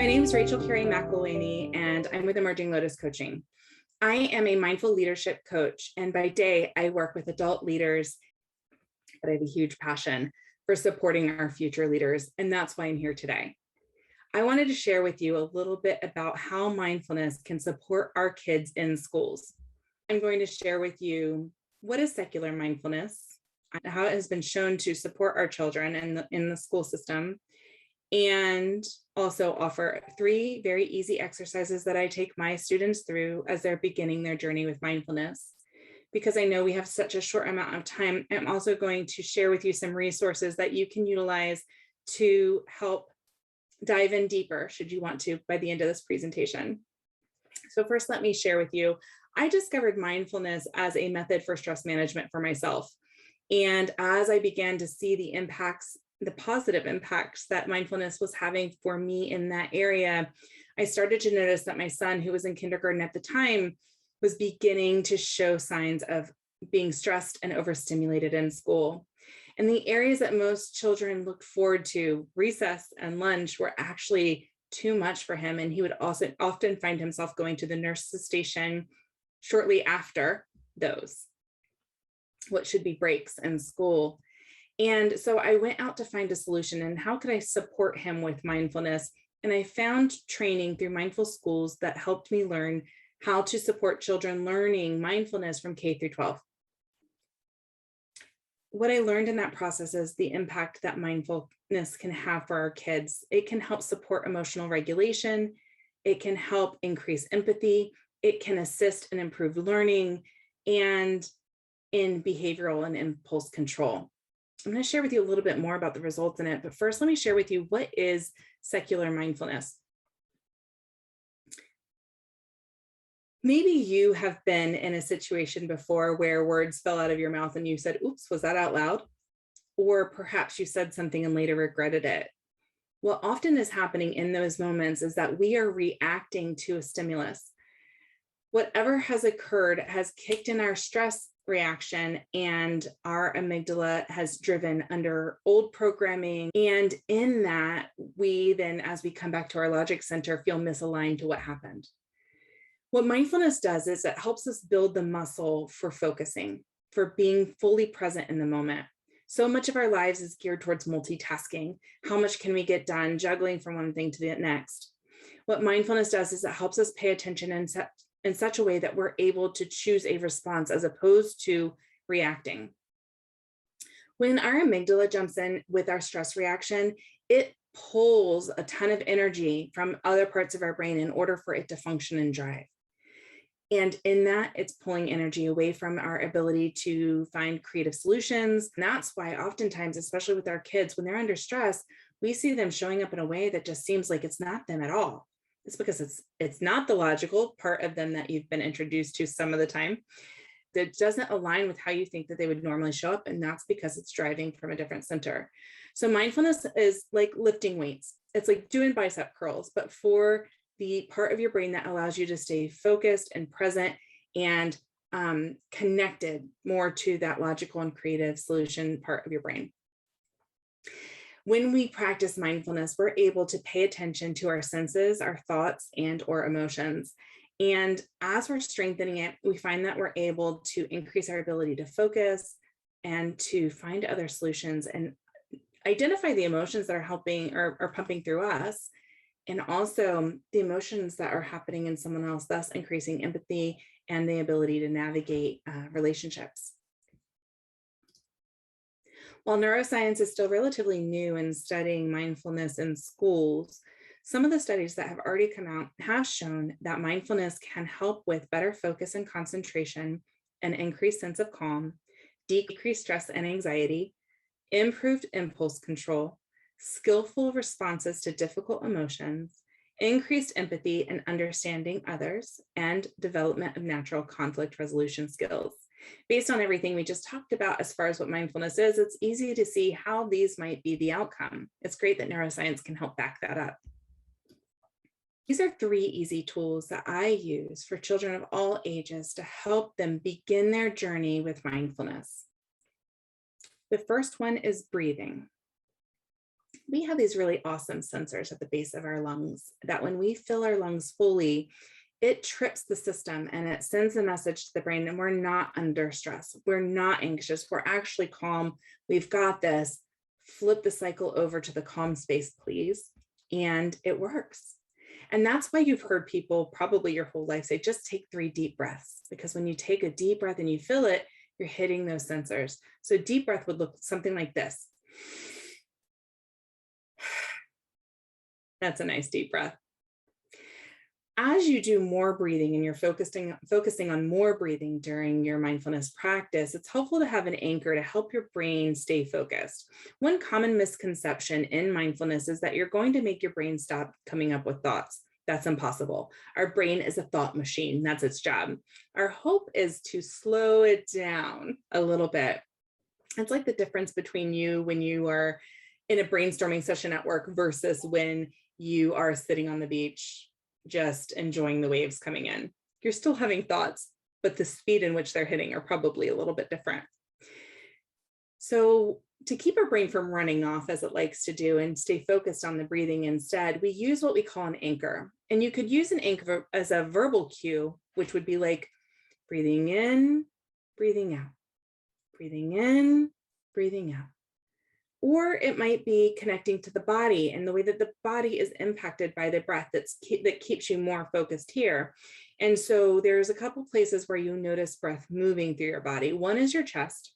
My name is Rachel Carey McElwaney, and I'm with Emerging Lotus Coaching. I am a mindful leadership coach, and by day, I work with adult leaders, but I have a huge passion for supporting our future leaders, and that's why I'm here today. I wanted to share with you a little bit about how mindfulness can support our kids in schools. I'm going to share with you what is secular mindfulness, how it has been shown to support our children in the school system, and also offer 3 very easy exercises that I take my students through as they're beginning their journey with mindfulness. Because I know we have such a short amount of time, I'm also going to share with you some resources that you can utilize to help dive in deeper, should you want to, by the end of this presentation. So first, let me share with you, I discovered mindfulness as a method for stress management for myself. And as I began to see the positive impacts that mindfulness was having for me in that area, I started to notice that my son, who was in kindergarten at the time, was beginning to show signs of being stressed and overstimulated in school. And the areas that most children look forward to, recess and lunch, were actually too much for him. And he would also often find himself going to the nurse's station shortly after those, what should be breaks in school. And so I went out to find a solution, and how could I support him with mindfulness? And I found training through Mindful Schools that helped me learn how to support children learning mindfulness from K through 12. What I learned in that process is the impact that mindfulness can have for our kids. It can help support emotional regulation. It can help increase empathy. It can assist and improve learning and in behavioral and impulse control. I'm going to share with you a little bit more about the results in it, but first let me share with you what is secular mindfulness. Maybe you have been in a situation before where words fell out of your mouth and you said, oops, was that out loud? Or perhaps you said something and later regretted it. What often is happening in those moments is that we are reacting to a stimulus. Whatever has occurred has kicked in our stress reaction, and our amygdala has driven under old programming. And in that, we then, as we come back to our logic center, feel misaligned to what happened. What mindfulness does is it helps us build the muscle for focusing, for being fully present in the moment. So much of our lives is geared towards multitasking. How much can we get done, juggling from one thing to the next? What mindfulness does is it helps us pay attention in such a way that we're able to choose a response as opposed to reacting. When our amygdala jumps in with our stress reaction, it pulls a ton of energy from other parts of our brain in order for it to function and drive. And in that, it's pulling energy away from our ability to find creative solutions. And that's why oftentimes, especially with our kids, when they're under stress, we see them showing up in a way that just seems like it's not them at all. It's because it's not the logical part of them that you've been introduced to some of the time that doesn't align with how you think that they would normally show up. And that's because it's driving from a different center. So mindfulness is like lifting weights. It's like doing bicep curls, but for the part of your brain that allows you to stay focused and present and connected more to that logical and creative solution part of your brain. When we practice mindfulness, we're able to pay attention to our senses, our thoughts, and or emotions. And as we're strengthening it, we find that we're able to increase our ability to focus and to find other solutions and identify the emotions that are helping or pumping through us, and also the emotions that are happening in someone else, thus increasing empathy and the ability to navigate relationships. While neuroscience is still relatively new in studying mindfulness in schools, some of the studies that have already come out have shown that mindfulness can help with better focus and concentration, an increased sense of calm, decreased stress and anxiety, improved impulse control, skillful responses to difficult emotions, increased empathy and understanding others, and development of natural conflict resolution skills. Based on everything we just talked about as far as what mindfulness is, it's easy to see how these might be the outcome. It's great that neuroscience can help back that up. These are 3 easy tools that I use for children of all ages to help them begin their journey with mindfulness. The first one is breathing. We have these really awesome sensors at the base of our lungs that when we fill our lungs fully, it trips the system and it sends a message to the brain that we're not under stress. We're not anxious. We're actually calm. We've got this. Flip the cycle over to the calm space, please. And it works. And that's why you've heard people probably your whole life say, just take 3 deep breaths, because when you take a deep breath and you feel it, you're hitting those sensors. So deep breath would look something like this. That's a nice deep breath. As you do more breathing and you're focusing on more breathing during your mindfulness practice, it's helpful to have an anchor to help your brain stay focused. One common misconception in mindfulness is that you're going to make your brain stop coming up with thoughts. That's impossible. Our brain is a thought machine. That's its job. Our hope is to slow it down a little bit. It's like the difference between you when you are in a brainstorming session at work versus when you are sitting on the beach just enjoying the waves coming in. You're still having thoughts, but the speed in which they're hitting are probably a little bit different. So to keep our brain from running off as it likes to do and stay focused on the breathing instead, we use what we call an anchor. And you could use an anchor as a verbal cue, which would be like breathing in, breathing out, breathing in, breathing out. Or it might be connecting to the body and the way that the body is impacted by the breath that keeps you more focused here. And so there's a couple places where you notice breath moving through your body. One is your chest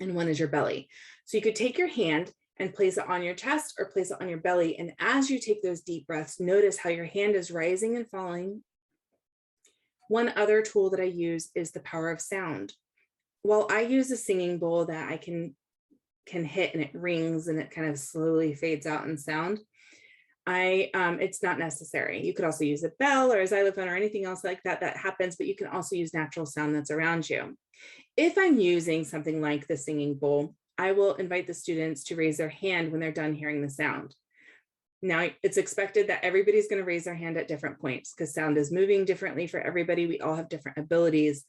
and one is your belly. So you could take your hand and place it on your chest or place it on your belly. And as you take those deep breaths, notice how your hand is rising and falling. One other tool that I use is the power of sound. While I use a singing bowl that I can hit and it rings and it kind of slowly fades out in sound, it's not necessary. You could also use a bell or a xylophone or anything else like that that happens, but you can also use natural sound that's around you. If I'm using something like the singing bowl, I will invite the students to raise their hand when they're done hearing the sound. Now, it's expected that everybody's going to raise their hand at different points because sound is moving differently for everybody. We all have different abilities.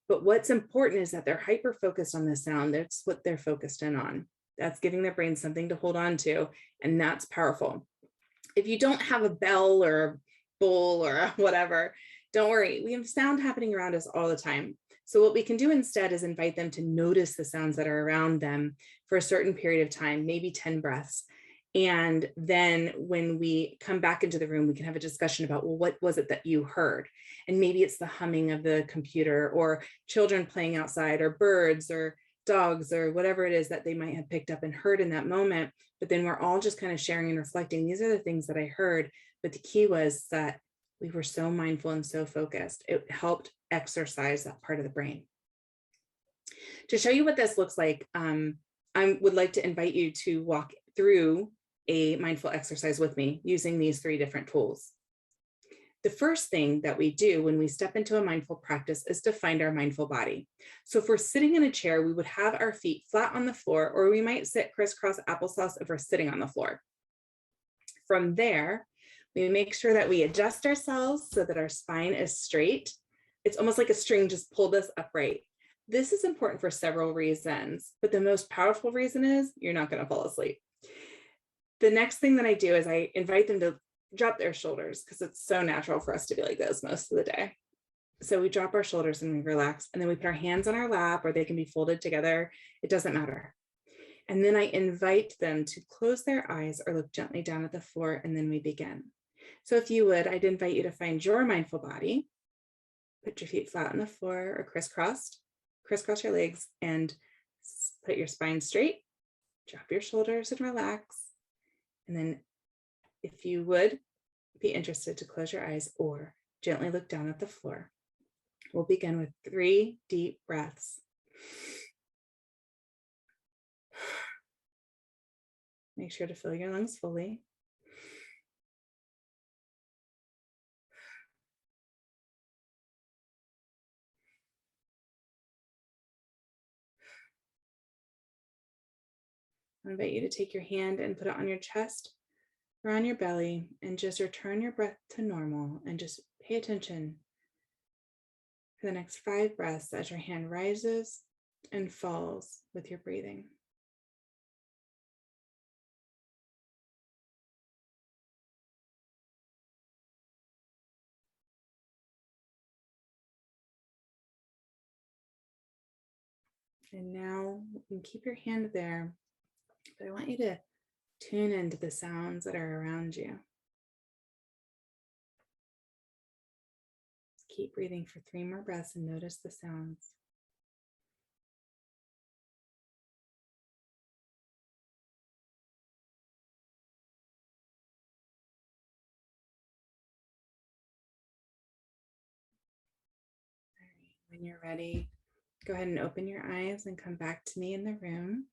But what's important is that they're hyper-focused on the sound. That's what they're focused in on. That's giving their brain something to hold on to, and that's powerful. If you don't have a bell or a bowl or whatever, don't worry. We have sound happening around us all the time. So what we can do instead is invite them to notice the sounds that are around them for a certain period of time, maybe 10 breaths. And then when we come back into the room, we can have a discussion about, well, what was it that you heard? And maybe it's the humming of the computer or children playing outside or birds or dogs or whatever it is that they might have picked up and heard in that moment. But then we're all just kind of sharing and reflecting. These are the things that I heard. But the key was that we were so mindful and so focused. It helped exercise that part of the brain. To show you what this looks like, I would like to invite you to walk through a mindful exercise with me using these 3 different tools. The first thing that we do when we step into a mindful practice is to find our mindful body. So if we're sitting in a chair, we would have our feet flat on the floor, or we might sit crisscross applesauce if we're sitting on the floor. From there, we make sure that we adjust ourselves so that our spine is straight. It's almost like a string just pulled us upright. This is important for several reasons, but the most powerful reason is you're not going to fall asleep. The next thing that I do is I invite them to drop their shoulders because it's so natural for us to be like this most of the day. So we drop our shoulders and we relax, and then we put our hands on our lap, or they can be folded together. It doesn't matter. And then I invite them to close their eyes or look gently down at the floor, and then we begin. So if you would, I'd invite you to find your mindful body, put your feet flat on the floor or crisscross your legs, and put your spine straight, drop your shoulders and relax. And then if you would be interested to close your eyes or gently look down at the floor, we'll begin with 3 deep breaths. Make sure to fill your lungs fully. I invite you to take your hand and put it on your chest or on your belly and just return your breath to normal, and just pay attention for the next 5 breaths as your hand rises and falls with your breathing. And now you can keep your hand there, but I want you to tune into the sounds that are around you. Keep breathing for 3 more breaths and notice the sounds. All right. When you're ready, go ahead and open your eyes and come back to me in the room.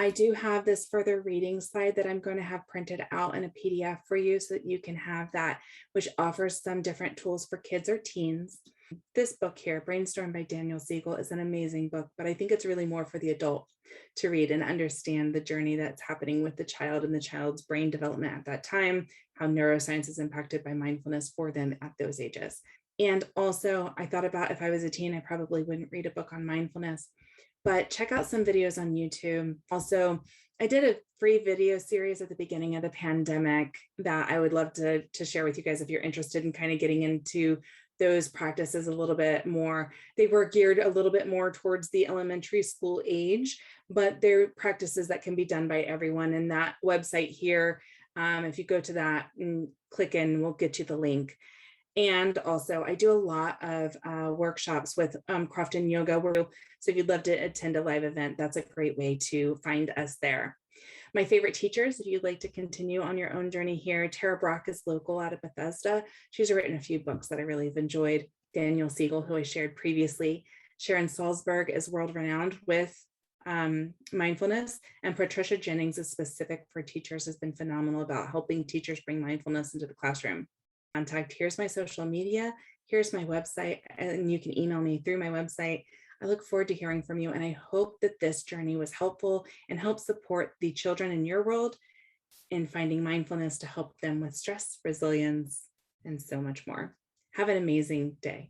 I do have this further reading slide that I'm going to have printed out in a PDF for you so that you can have that, which offers some different tools for kids or teens. This book here, Brainstorm by Daniel Siegel, is an amazing book, but I think it's really more for the adult to read and understand the journey that's happening with the child and the child's brain development at that time, how neuroscience is impacted by mindfulness for them at those ages. And also, I thought about if I was a teen, I probably wouldn't read a book on mindfulness, but check out some videos on YouTube. Also, I did a free video series at the beginning of the pandemic that I would love to share with you guys if you're interested in kind of getting into those practices a little bit more. They were geared a little bit more towards the elementary school age, but they're practices that can be done by everyone. And that website here, if you go to that and click in, we'll get you the link. And also, I do a lot of workshops with Crofton Yoga. So if you'd love to attend a live event, that's a great way to find us there. My favorite teachers, if you'd like to continue on your own journey here, Tara Brock is local out of Bethesda. She's written a few books that I really have enjoyed. Daniel Siegel, who I shared previously. Sharon Salzberg is world-renowned with mindfulness, and Patricia Jennings is specific for teachers, has been phenomenal about helping teachers bring mindfulness into the classroom. Contact, here's my social media, here's my website, and you can email me through my website. I look forward to hearing from you, and I hope that this journey was helpful and help support the children in your world in finding mindfulness to help them with stress, resilience, and so much more. Have an amazing day.